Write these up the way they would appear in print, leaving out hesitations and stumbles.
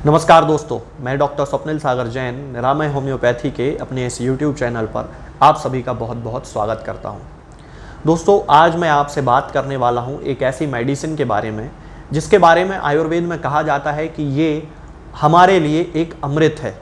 नमस्कार दोस्तों, मैं डॉक्टर स्वप्निल सागर जैन निरामय होम्योपैथी के अपने इस YouTube चैनल पर आप सभी का बहुत बहुत स्वागत करता हूं। दोस्तों, आज मैं आपसे बात करने वाला हूं एक ऐसी मेडिसिन के बारे में जिसके बारे में आयुर्वेद में कहा जाता है कि ये हमारे लिए एक अमृत है।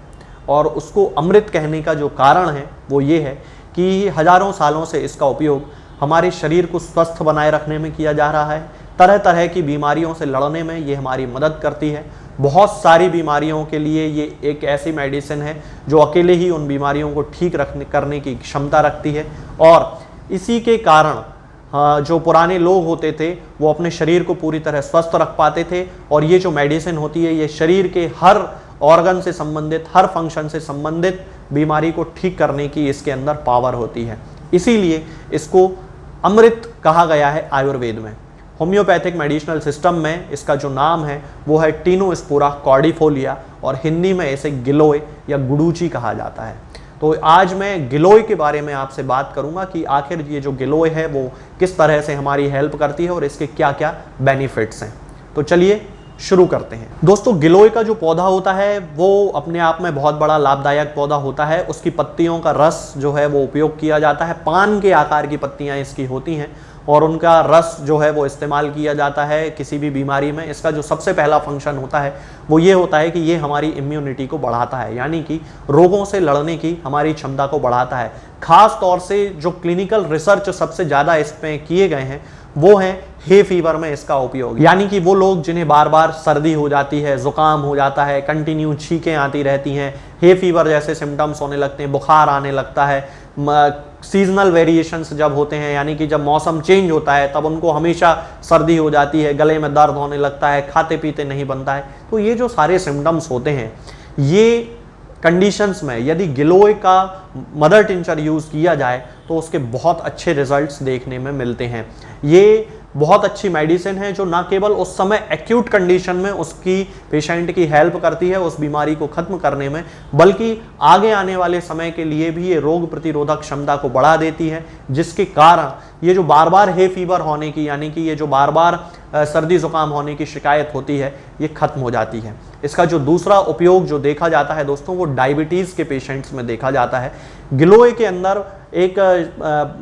और उसको अमृत कहने का जो कारण है वो ये है कि हजारों सालों से इसका उपयोग हमारे शरीर को स्वस्थ बनाए रखने में किया जा रहा है। तरह तरह की बीमारियों से लड़ने में ये हमारी मदद करती है। बहुत सारी बीमारियों के लिए ये एक ऐसी मेडिसिन है जो अकेले ही उन बीमारियों को ठीक करने की क्षमता रखती है। और इसी के कारण जो पुराने लोग होते थे वो अपने शरीर को पूरी तरह स्वस्थ रख पाते थे। और ये जो मेडिसिन होती है ये शरीर के हर ऑर्गन से संबंधित, हर फंक्शन से संबंधित बीमारी को ठीक करने की इसके अंदर पावर होती है। इसीलिए इसको अमृत कहा गया है आयुर्वेद में। होम्योपैथिक मेडिसिनल सिस्टम में इसका जो नाम है वो है टीनोस्पोरा कॉर्डिफोलिया और हिंदी में इसे गिलोय या गुडूची कहा जाता है। तो आज मैं गिलोय के बारे में आपसे बात करूंगा कि आखिर ये जो गिलोय है वो किस तरह से हमारी हेल्प करती है और इसके क्या क्या बेनिफिट्स हैं। तो चलिए शुरू करते हैं। दोस्तों, गिलोय का जो पौधा होता है वो अपने आप में बहुत बड़ा लाभदायक पौधा होता है। उसकी पत्तियों का रस जो है वो उपयोग किया जाता है। पान के आकार की पत्तियां इसकी होती हैं और उनका रस जो है वो इस्तेमाल किया जाता है किसी भी बीमारी में। इसका जो सबसे पहला फंक्शन होता है वो ये होता है कि ये हमारी इम्यूनिटी को बढ़ाता है, यानी कि रोगों से लड़ने की हमारी क्षमता को बढ़ाता है। खास तौर से जो क्लिनिकल रिसर्च सबसे ज़्यादा इस पे किए गए हैं वो है हे फीवर में इसका उपयोग, यानी कि वो लोग जिन्हें बार बार सर्दी हो जाती है, जुकाम हो जाता है, कंटिन्यू छींकें आती रहती हैं, हे फीवर जैसे सिम्टम्स होने लगते हैं, बुखार आने लगता है, सीजनल वेरिएशंस जब होते हैं यानी कि जब मौसम चेंज होता है तब उनको हमेशा सर्दी हो जाती है, गले में दर्द होने लगता है, खाते पीते नहीं बनता है। तो ये जो सारे सिम्टम्स होते हैं ये कंडीशंस में यदि गिलोय का मदर टिंचर यूज़ किया जाए तो उसके बहुत अच्छे रिजल्ट्स देखने में मिलते हैं। ये बहुत अच्छी मेडिसिन है जो ना केवल उस समय एक्यूट कंडीशन में उसकी पेशेंट की हेल्प करती है उस बीमारी को खत्म करने में, बल्कि आगे आने वाले समय के लिए भी ये रोग प्रतिरोधक क्षमता को बढ़ा देती है, जिसके कारण ये जो बार बार हे फीवर होने की यानी कि ये जो बार बार सर्दी जुकाम होने की शिकायत होती है ये खत्म हो जाती है। इसका जो दूसरा उपयोग जो देखा जाता है दोस्तों वो डायबिटीज़ के पेशेंट्स में देखा जाता है। गिलोय के अंदर एक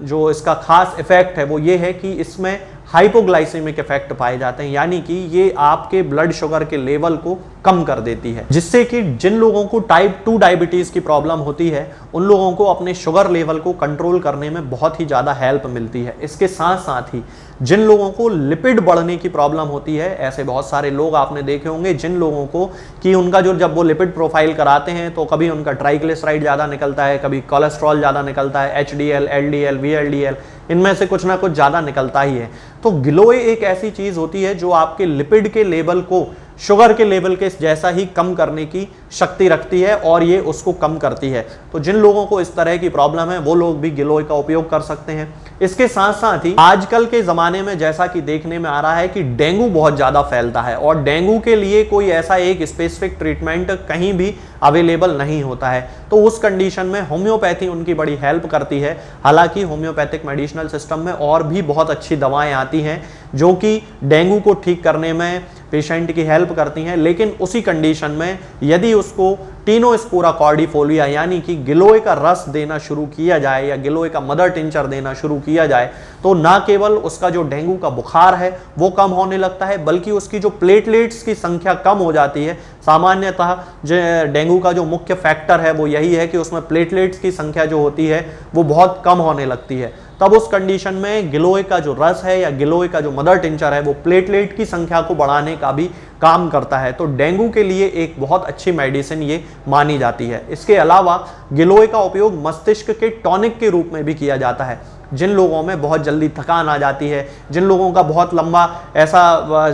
जो इसका खास इफेक्ट है वो ये है कि इसमें हाइपोग्लाइसेमिक इफेक्ट पाए जाते हैं, यानी कि ये आपके ब्लड शुगर के लेवल को कम कर देती है, जिससे कि जिन लोगों को टाइप 2 डायबिटीज की प्रॉब्लम होती है उन लोगों को अपने शुगर लेवल को कंट्रोल करने में बहुत ही ज़्यादा हेल्प मिलती है। इसके साथ साथ ही जिन लोगों को लिपिड बढ़ने की प्रॉब्लम होती है, ऐसे बहुत सारे लोग आपने देखे होंगे जिन लोगों को कि उनका जो जब वो लिपिड प्रोफाइल कराते हैं तो कभी उनका ट्राइग्लिसराइड ज़्यादा निकलता है, कभी कोलेस्ट्रॉल ज़्यादा निकलता है, HDL, LDL, VLDL इनमें से कुछ ना कुछ ज़्यादा निकलता ही है। तो गिलोय एक ऐसी चीज़ होती है जो आपके लिपिड के लेवल को शुगर के लेवल के जैसा ही कम करने की शक्ति रखती है और ये उसको कम करती है। तो जिन लोगों को इस तरह की प्रॉब्लम है वो लोग भी गिलोय का उपयोग कर सकते हैं। इसके साथ साथ ही आजकल के ज़माने में जैसा कि देखने में आ रहा है कि डेंगू बहुत ज़्यादा फैलता है और डेंगू के लिए कोई ऐसा एक स्पेसिफिक ट्रीटमेंट कहीं भी अवेलेबल नहीं होता है। तो उस कंडीशन में होम्योपैथी उनकी बड़ी हेल्प करती है। हालांकि होम्योपैथिक मेडिसिनल सिस्टम में और भी बहुत अच्छी दवाएं आती हैं जो कि डेंगू को ठीक करने में पेशेंट की हेल्प करती हैं, लेकिन उसी कंडीशन में यदि उसको टीनोस्पोरा कॉर्डिफोलिया यानी कि गिलोय का रस देना शुरू किया जाए या गिलोय का मदर टिंचर देना शुरू किया जाए तो ना केवल उसका जो डेंगू का बुखार है वो कम होने लगता है, बल्कि उसकी जो प्लेटलेट्स की संख्या कम हो जाती है। सामान्यतः जो डेंगू का जो मुख्य फैक्टर है वो यही है कि उसमें प्लेटलेट्स की संख्या जो होती है वो बहुत कम होने लगती है। तब उस कंडीशन में गिलोय का जो रस है या गिलोय का जो मदर टिंचर है वो प्लेटलेट की संख्या को बढ़ाने का भी काम करता है। तो डेंगू के लिए एक बहुत अच्छी मेडिसिन ये मानी जाती है। इसके अलावा गिलोय का उपयोग मस्तिष्क के टॉनिक के रूप में भी किया जाता है। जिन लोगों में बहुत जल्दी थकान आ जाती है, जिन लोगों का बहुत लंबा ऐसा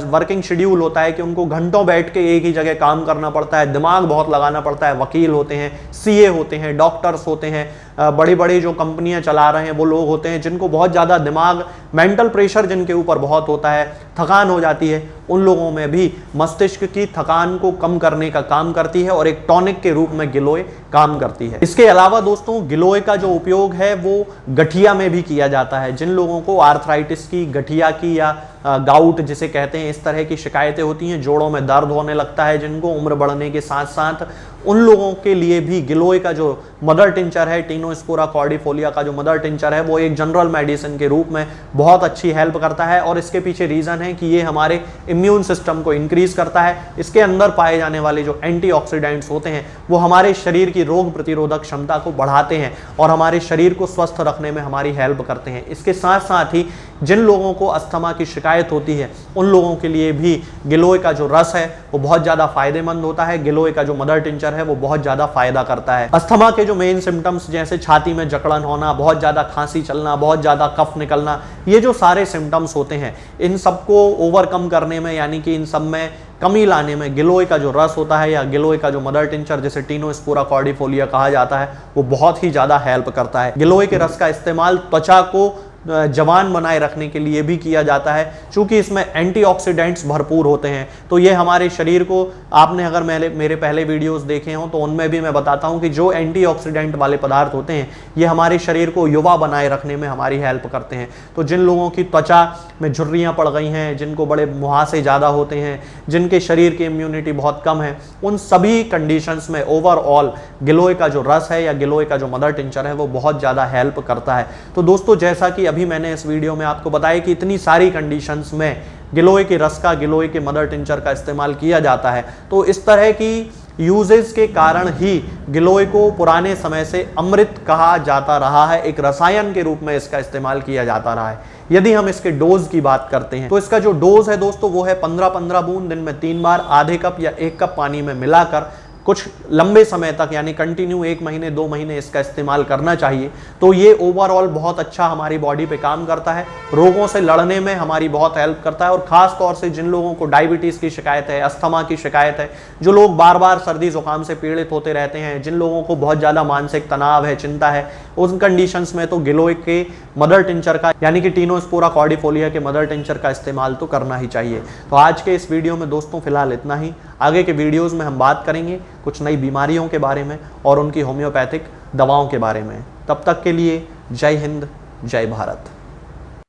वर्किंग शेड्यूल होता है कि उनको घंटों बैठ के एक ही जगह काम करना पड़ता है, दिमाग बहुत लगाना पड़ता है, वकील होते हैं, CA होते हैं, डॉक्टर्स होते हैं, बड़ी बड़ी जो कंपनियां चला रहे हैं वो लोग होते हैं जिनको बहुत ज़्यादा दिमाग मेंटल प्रेशर जिनके ऊपर बहुत होता है, थकान हो जाती है, उन लोगों में भी मस्तिष्क की थकान को कम करने का काम करती है और एक टॉनिक के रूप में गिलोय काम करती है। इसके अलावा दोस्तों गिलोय का जो उपयोग है वो गठिया में भी किया जाता है। जिन लोगों को आर्थराइटिस की, गठिया की या गाउट जिसे कहते हैं, इस तरह की शिकायतें होती हैं, जोड़ों में दर्द होने लगता है जिनको उम्र बढ़ने के साथ साथ, उन लोगों के लिए भी गिलोय का जो मदर टिंचर है, टीनोस्पोरा कॉर्डिफोलिया का जो मदर टिंचर है, वो एक जनरल मेडिसिन के रूप में बहुत अच्छी हेल्प करता है। और इसके पीछे रीज़न है कि ये हमारे इम्यून सिस्टम को इंक्रीज करता है। इसके अंदर पाए जाने वाले जो एंटीऑक्सीडेंट्स होते हैं वो हमारे शरीर की रोग प्रतिरोधक क्षमता को बढ़ाते हैं और हमारे शरीर को स्वस्थ रखने में हमारी हेल्प करते हैं। इसके साथ साथ ही जिन लोगों को अस्थमा की शिकायत होती है उन लोगों के लिए भी गिलोय का जो रस है वो बहुत ज़्यादा फायदेमंद होता है। गिलोय का जो मदर टिंचर है वो बहुत ज़्यादा फायदा करता है। अस्थमा के जो मेन सिम्टम्स जैसे छाती में जकड़न होना, बहुत ज़्यादा खांसी चलना, बहुत ज़्यादा कफ निकलना, ये जो सारे सिम्टम्स होते हैं इन सबको ओवरकम करने में, यानी कि इन सब में कमी लाने में गिलोय का जो रस होता है या गिलोय का जो मदर टिंचर जिसे टीनोस्पोरा कॉर्डिफोलिया कहा जाता है वो बहुत ही ज़्यादा हेल्प करता है। गिलोय के रस का इस्तेमाल त्वचा को जवान बनाए रखने के लिए भी किया जाता है। चूंकि इसमें एंटीऑक्सीडेंट्स भरपूर होते हैं तो ये हमारे शरीर को, आपने अगर मेरे पहले वीडियोस देखे हों तो उनमें भी मैं बताता हूं कि जो एंटीऑक्सीडेंट वाले पदार्थ होते हैं ये हमारे शरीर को युवा बनाए रखने में हमारी हेल्प करते हैं। तो जिन लोगों की त्वचा में झुर्रियाँ पड़ गई हैं, जिनको बड़े मुहासे ज़्यादा होते हैं, जिनके शरीर की इम्यूनिटी बहुत कम है, उन सभी कंडीशंस में ओवरऑल गिलोय का जो रस है या गिलोय का जो मदर टिंचर है वो बहुत ज़्यादा हेल्प करता है। तो दोस्तों, जैसा कि अभी मैंने इस वीडियो में आपको बताया कि इतनी सारी कंडीशंस में गिलोय के रस का, गिलोय के मदर टिंचर का इस्तेमाल किया जाता है, तो इस तरह की यूजेस के कारण ही गिलोय को पुराने समय से अमृत कहा जाता रहा है। एक रसायन के रूप में इसका इस्तेमाल किया जाता रहा है। यदि हम इसके डोज की बात करते हैं तो इसका जो डोज है दोस्तों वो है 15-15 बूंद दिन में 3 बार, आधे कप या 1 कप पानी में मिलाकर कुछ लंबे समय तक, यानी कंटिन्यू 1 महीने 2 महीने इसका इस्तेमाल करना चाहिए। तो ये ओवरऑल बहुत अच्छा हमारी बॉडी पे काम करता है, रोगों से लड़ने में हमारी बहुत हेल्प करता है। और ख़ास तौर से जिन लोगों को डायबिटीज़ की शिकायत है, अस्थमा की शिकायत है, जो लोग बार बार सर्दी जुकाम से पीड़ित होते रहते हैं, जिन लोगों को बहुत ज़्यादा मानसिक तनाव है, चिंता है, उन कंडीशंस में तो गिलोय के मदर टिंचर का, यानी कि टीनोस्पोरा कॉर्डिफोलिया के मदर टिंचर का इस्तेमाल तो करना ही चाहिए। तो आज के इस वीडियो में दोस्तों फिलहाल इतना ही। आगे के वीडियोज़ में हम बात करेंगे कुछ नई बीमारियों के बारे में और उनकी होम्योपैथिक दवाओं के बारे में। तब तक के लिए जय हिंद, जय भारत।